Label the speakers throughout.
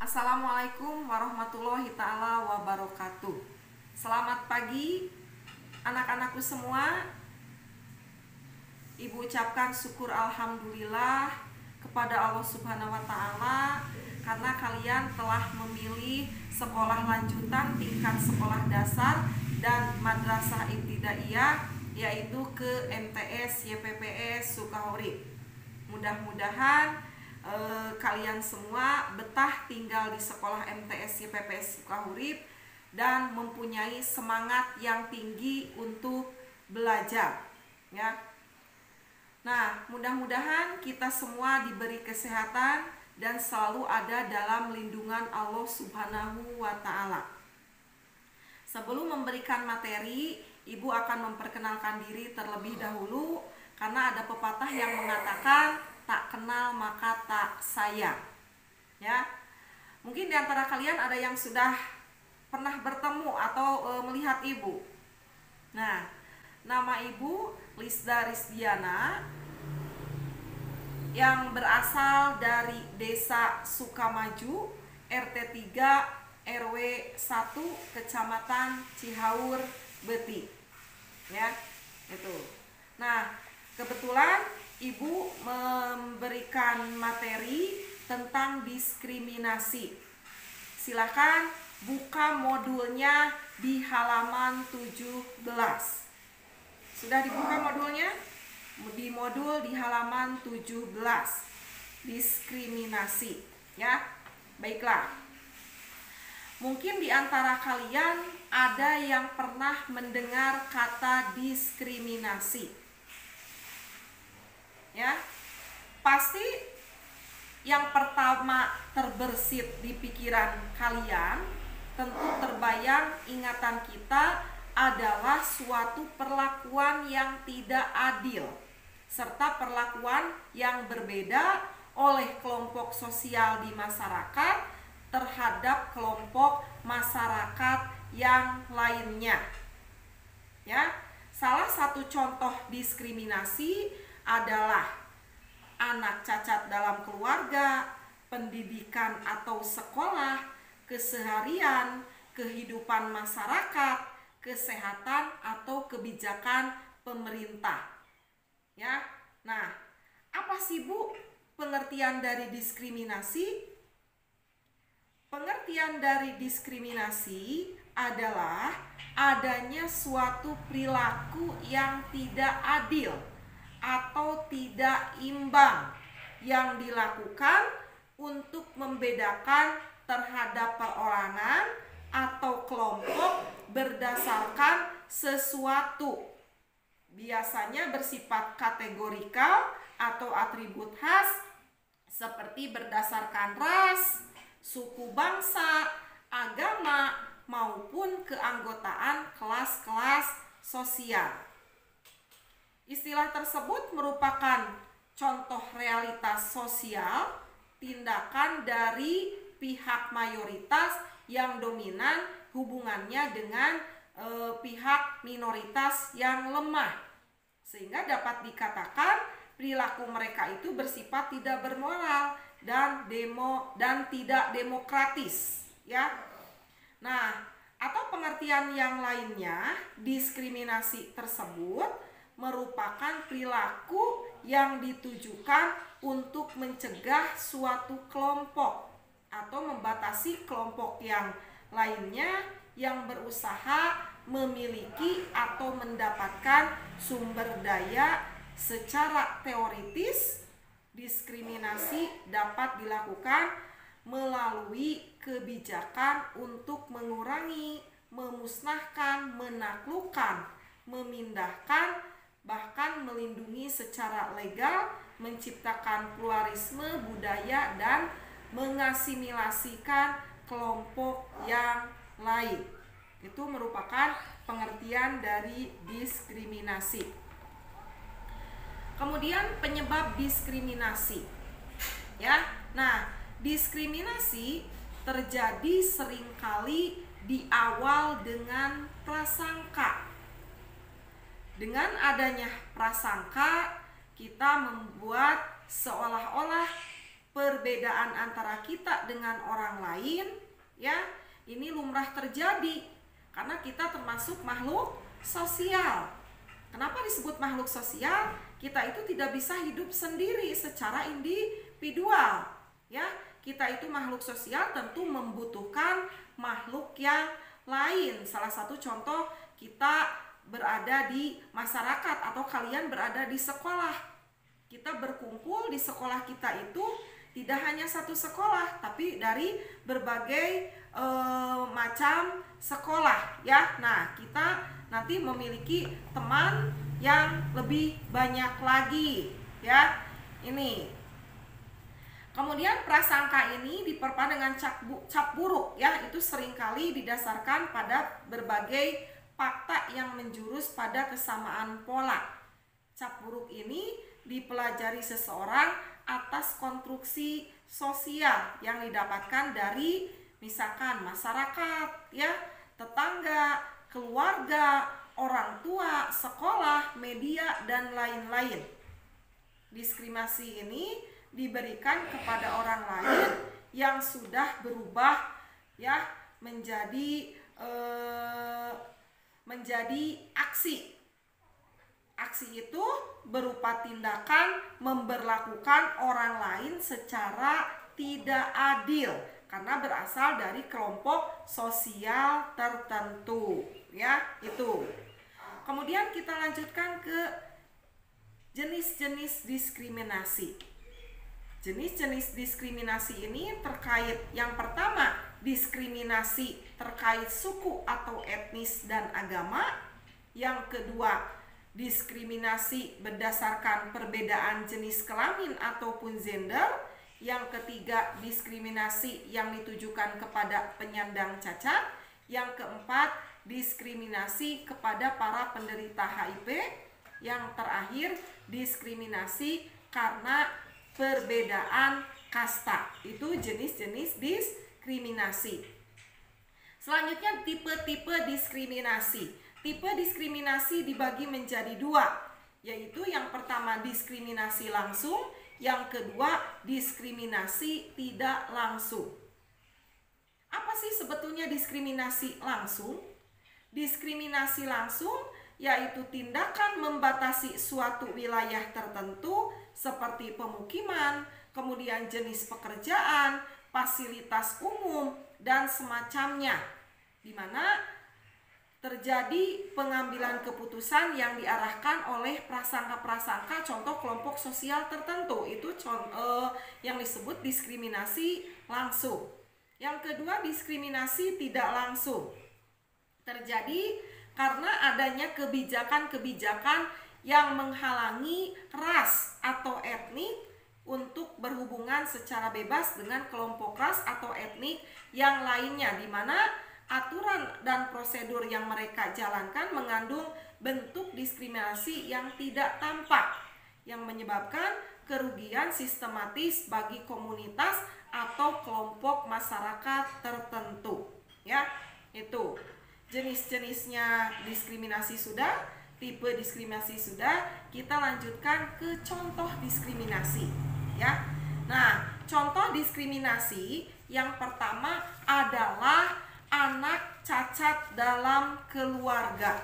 Speaker 1: Assalamualaikum warahmatullahi ta'ala wabarakatuh. Selamat pagi anak-anakku semua. Ibu ucapkan syukur alhamdulillah kepada Allah Subhanahu wa ta'ala karena kalian telah memilih sekolah lanjutan tingkat sekolah dasar dan madrasah ibtidaiyah, yaitu ke MTS YPPS Sukahurip. Mudah-mudahan kalian semua betah tinggal di sekolah MTS YPPS Sukahurip dan mempunyai semangat yang tinggi untuk belajar, ya. Nah, mudah-mudahan kita semua diberi kesehatan dan selalu ada dalam lindungan Allah Subhanahu wa ta'ala. Sebelum memberikan materi, Ibu akan memperkenalkan diri terlebih dahulu karena ada pepatah yang mengatakan tak kenal maka tak sayang, ya. Mungkin di antara kalian ada yang sudah pernah bertemu atau melihat Ibu. Nah, nama Ibu Lisda Rizdiana yang berasal dari Desa Sukamaju, RT 3 RW 1 Kecamatan Cihaur Beti, ya. Itu. Nah, kebetulan Ibu memberikan materi tentang diskriminasi. Silakan buka modulnya di halaman 17. Sudah dibuka modulnya? Di modul di halaman 17. Diskriminasi, ya. Baiklah. Mungkin di antara kalian ada yang pernah mendengar kata diskriminasi. Ya, pasti yang pertama terbersit di pikiran kalian, tentu terbayang ingatan kita adalah suatu perlakuan yang tidak adil serta perlakuan yang berbeda oleh kelompok sosial di masyarakat terhadap kelompok masyarakat yang lainnya. Ya, salah satu contoh diskriminasi adalah anak cacat dalam keluarga, pendidikan atau sekolah, keseharian, kehidupan masyarakat, kesehatan atau kebijakan pemerintah. Ya. Nah, apa sih Bu pengertian dari diskriminasi? Pengertian dari diskriminasi adalah adanya suatu perilaku yang tidak adil atau tidak imbang yang dilakukan untuk membedakan terhadap perorangan atau kelompok berdasarkan sesuatu, biasanya bersifat kategorikal atau atribut khas seperti berdasarkan ras, suku bangsa, agama maupun keanggotaan kelas-kelas sosial. Istilah tersebut merupakan contoh realitas sosial tindakan dari pihak mayoritas yang dominan hubungannya dengan pihak minoritas yang lemah, sehingga dapat dikatakan perilaku mereka itu bersifat tidak bermoral dan tidak demokratis, ya. Nah, atau pengertian yang lainnya, diskriminasi tersebut merupakan perilaku yang ditujukan untuk mencegah suatu kelompok atau membatasi kelompok yang lainnya yang berusaha memiliki atau mendapatkan sumber daya. Secara teoritis, diskriminasi dapat dilakukan melalui kebijakan untuk mengurangi, memusnahkan, menaklukkan, memindahkan, bahkan melindungi secara legal, menciptakan pluralisme budaya dan mengasimilasikan kelompok yang lain. Itu merupakan pengertian dari diskriminasi. Kemudian penyebab diskriminasi, ya. Nah, diskriminasi terjadi seringkali di awal dengan prasangka. Dengan adanya prasangka, kita membuat seolah-olah perbedaan antara kita dengan orang lain, ya, ini lumrah terjadi karena kita termasuk makhluk sosial. Kenapa disebut makhluk sosial? Kita itu tidak bisa hidup sendiri secara individual, ya. Kita itu makhluk sosial, tentu membutuhkan makhluk yang lain. Salah satu contoh, kita berada di masyarakat atau kalian berada di sekolah. Kita berkumpul di sekolah kita itu tidak hanya satu sekolah, tapi dari berbagai macam sekolah, ya. Nah, kita nanti memiliki teman yang lebih banyak lagi, ya. Ini. Kemudian prasangka ini diperparah dengan cap buruk, ya. Itu seringkali didasarkan pada berbagai fakta yang menjurus pada kesamaan pola. Cap buruk ini dipelajari seseorang atas konstruksi sosial yang didapatkan dari misalkan masyarakat, ya, tetangga, keluarga, orang tua, sekolah, media, dan lain-lain. Diskriminasi ini diberikan kepada orang lain yang sudah berubah, ya, menjadi aksi. Aksi itu berupa tindakan memperlakukan orang lain secara tidak adil karena berasal dari kelompok sosial tertentu, ya, itu. Kemudian kita lanjutkan ke jenis-jenis diskriminasi. Jenis-jenis diskriminasi ini terkait, yang pertama, diskriminasi terkait suku atau etnis dan agama. Yang kedua, diskriminasi berdasarkan perbedaan jenis kelamin ataupun gender. Yang ketiga, diskriminasi yang ditujukan kepada penyandang cacat. Yang keempat, diskriminasi kepada para penderita HIV. Yang terakhir, diskriminasi karena perbedaan kasta. Itu jenis-jenis diskriminasi. Selanjutnya, tipe-tipe diskriminasi. Tipe diskriminasi dibagi menjadi dua, yaitu yang pertama diskriminasi langsung, yang kedua diskriminasi tidak langsung. Apa sih sebetulnya diskriminasi langsung? Diskriminasi langsung yaitu tindakan membatasi suatu wilayah tertentu seperti pemukiman, kemudian jenis pekerjaan, fasilitas umum, dan semacamnya, di mana terjadi pengambilan keputusan yang diarahkan oleh prasangka-prasangka contoh kelompok sosial tertentu. Itu yang disebut diskriminasi langsung. Yang kedua, diskriminasi tidak langsung. Terjadi karena adanya kebijakan-kebijakan yang menghalangi ras atau etnik untuk berhubungan secara bebas dengan kelompok ras atau etnik yang lainnya, di mana aturan dan prosedur yang mereka jalankan mengandung bentuk diskriminasi yang tidak tampak, yang menyebabkan kerugian sistematis bagi komunitas atau kelompok masyarakat tertentu, ya. Itu jenis-jenisnya diskriminasi sudah, tipe diskriminasi sudah. Kita lanjutkan ke contoh diskriminasi, ya. Nah, contoh diskriminasi yang pertama adalah anak cacat dalam keluarga,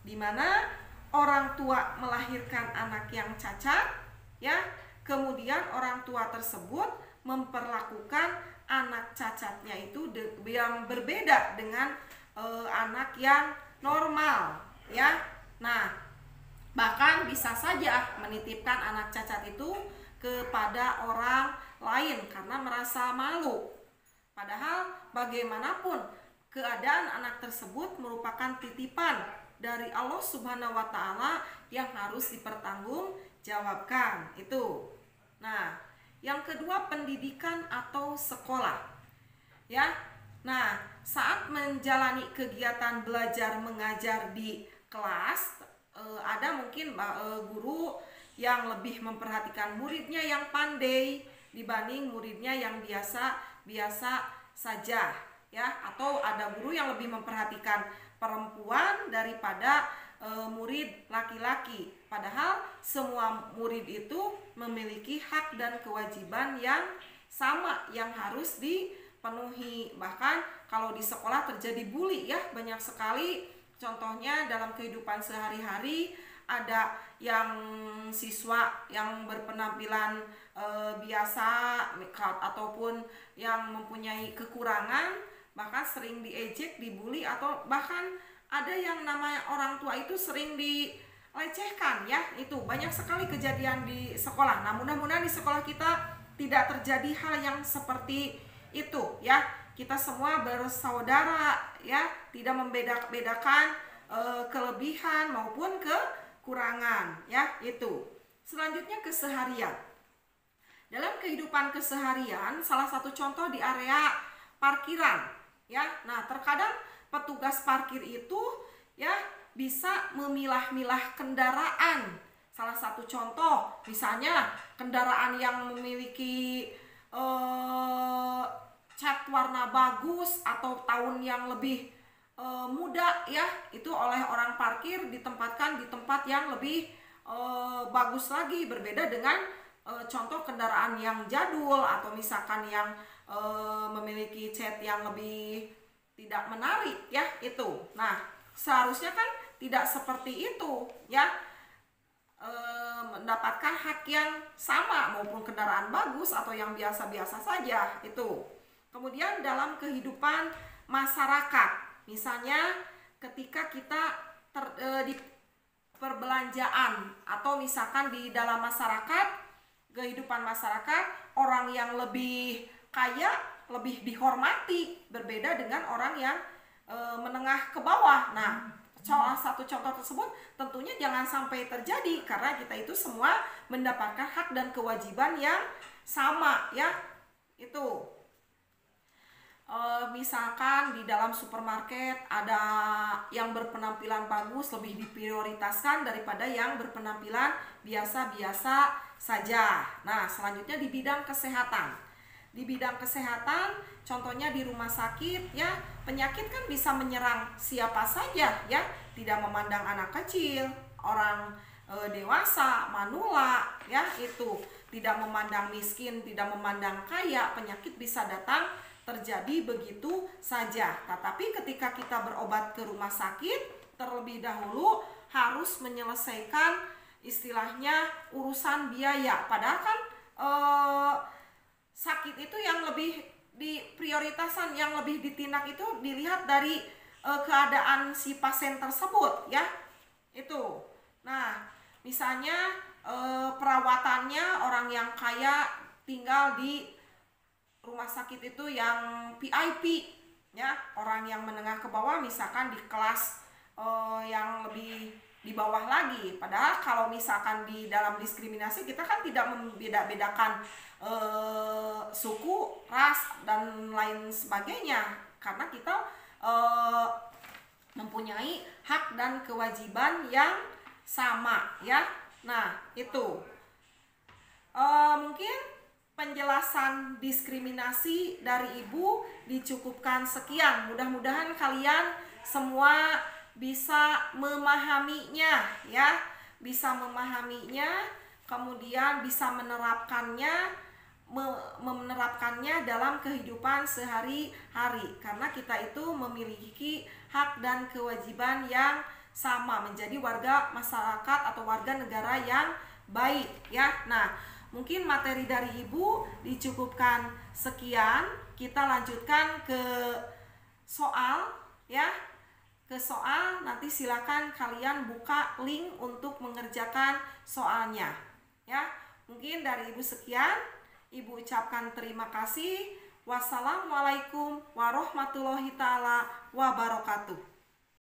Speaker 1: di mana orang tua melahirkan anak yang cacat, ya. Kemudian orang tua tersebut memperlakukan anak cacatnya itu yang berbeda dengan anak yang normal, ya. Nah, bahkan bisa saja menitipkan anak cacat itu kepada orang lain karena merasa malu. Padahal bagaimanapun keadaan anak tersebut merupakan titipan dari Allah Subhanahu wa Ta'ala yang harus dipertanggungjawabkan. Itu. Nah, yang kedua, pendidikan atau sekolah, ya. Nah, saat menjalani kegiatan belajar mengajar di kelas, ada mungkin guru yang lebih memperhatikan muridnya yang pandai dibanding muridnya yang biasa saja, ya. Atau ada guru yang lebih memperhatikan perempuan daripada murid laki-laki. Padahal semua murid itu memiliki hak dan kewajiban yang sama yang harus dipenuhi. Bahkan kalau di sekolah terjadi bully ya, banyak sekali contohnya dalam kehidupan sehari-hari. Ada yang siswa yang berpenampilan biasa ataupun yang mempunyai kekurangan, bahkan sering diejek, dibully, atau bahkan ada yang namanya orang tua itu sering dilecehkan ya. Itu banyak sekali kejadian di sekolah. Nah, mudah-mudahan di sekolah kita tidak terjadi hal yang seperti itu ya. Kita semua bersaudara ya, tidak membeda-bedakan kelebihan maupun kekurangan ya. Itu selanjutnya keseharian. Dalam kehidupan keseharian, salah satu contoh di area parkiran ya. Nah, terkadang petugas parkir itu ya bisa memilah-milah kendaraan. Salah satu contoh misalnya kendaraan yang memiliki cat warna bagus atau tahun yang lebih muda ya, itu oleh orang parkir ditempatkan di tempat yang lebih bagus lagi, berbeda dengan contoh kendaraan yang jadul atau misalkan yang memiliki cat yang lebih tidak menarik ya. Itu nah, seharusnya kan tidak seperti itu ya, mendapatkan hak yang sama maupun kendaraan bagus atau yang biasa-biasa saja. Itu kemudian dalam kehidupan masyarakat, misalnya ketika kita di perbelanjaan atau misalkan di dalam masyarakat, kehidupan masyarakat, orang yang lebih kaya lebih dihormati, berbeda dengan orang yang menengah ke bawah. Nah, salah satu contoh tersebut tentunya jangan sampai terjadi, karena kita itu semua mendapatkan hak dan kewajiban yang sama ya. Itu misalkan di dalam supermarket ada yang berpenampilan bagus lebih diprioritaskan daripada yang berpenampilan biasa-biasa saja. Nah, selanjutnya di bidang kesehatan. Di bidang kesehatan, contohnya di rumah sakit ya, penyakit kan bisa menyerang siapa saja ya, tidak memandang anak kecil, orang dewasa, manula ya. Itu tidak memandang miskin, tidak memandang kaya, penyakit bisa datang terjadi begitu saja. Tetapi ketika kita berobat ke rumah sakit, terlebih dahulu harus menyelesaikan istilahnya urusan biaya. Padahal kan sakit itu yang lebih diprioritaskan, yang lebih ditindak itu dilihat dari keadaan si pasien tersebut ya. Itu nah, misalnya perawatannya orang yang kaya tinggal di rumah sakit itu yang VIP ya, orang yang menengah ke bawah misalkan di kelas yang lebih di bawah lagi. Padahal kalau misalkan di dalam diskriminasi kita kan tidak membeda-bedakan suku, ras dan lain sebagainya, karena kita mempunyai hak dan kewajiban yang sama ya. Nah, itu mungkin penjelasan diskriminasi dari Ibu dicukupkan sekian. Mudah-mudahan kalian semua bisa memahaminya ya, bisa memahaminya, kemudian bisa menerapkannya dalam kehidupan sehari-hari, karena kita itu memiliki hak dan kewajiban yang sama menjadi warga masyarakat atau warga negara yang baik ya. Nah, mungkin materi dari Ibu dicukupkan sekian. Kita lanjutkan ke soal ya. Ke soal, nanti silakan kalian buka link untuk mengerjakan soalnya ya. Mungkin dari Ibu sekian. Ibu ucapkan terima kasih. Wassalamualaikum warahmatullahi taala wabarakatuh.